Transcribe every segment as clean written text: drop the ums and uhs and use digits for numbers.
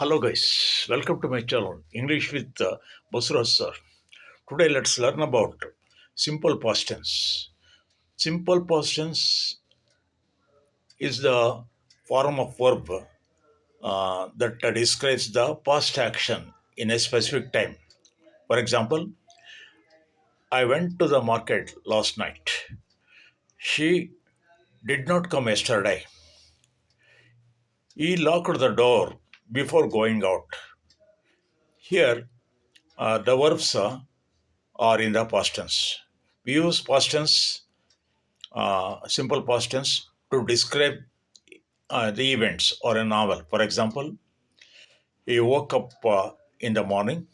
Hello guys, welcome to my channel English with Basura sir. Today let's learn about simple past tense. Simple past tense is the form of verb that describes the past action in a specific time. For example, I went to the market last night. She did not come yesterday. He locked the door before going out. Here, the verbs are in the past tense. We use past tense simple past tense to describe the events or a novel. For example, he woke up in the morning,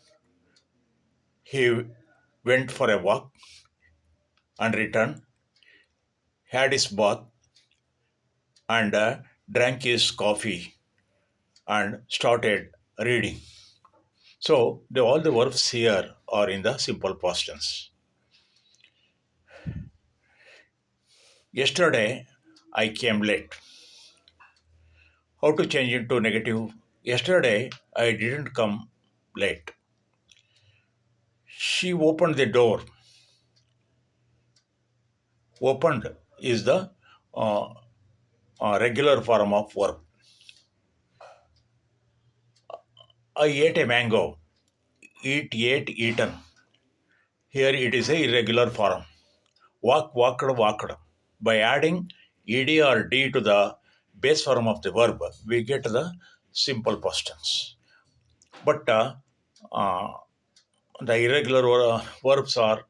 he went for a walk and returned, had his bath, and drank his coffee and started reading. So, all the verbs here are in the simple past tense. Yesterday, I came late. How to change it to negative? Yesterday, I didn't come late. She opened the door. Opened is the uh, regular form of verb. I ate a mango. Eat, ate, eaten. Here it is a irregular form. Walk, walked, walked. By adding ed or d to the base form of the verb, we get the simple past tense. But uh, the irregular verbs are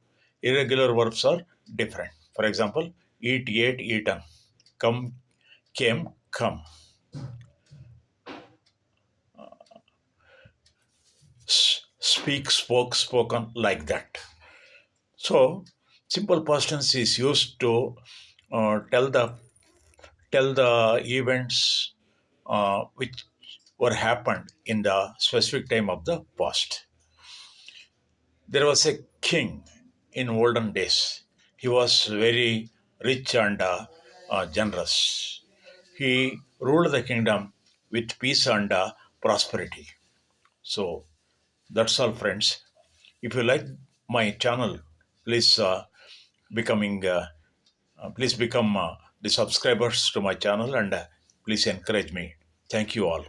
different. For example, eat, ate, eaten. Come, came, come. Speak, spoke, spoken, like that. So, simple past tense is used to uh, tell the tell the events which were happened in the specific time of the past. There was a king in olden days. He was very rich and generous. He ruled the kingdom with peace and prosperity. So that's all, friends. If you like my channel, please becoming please become the subscribers to my channel and please encourage me. Thank you all.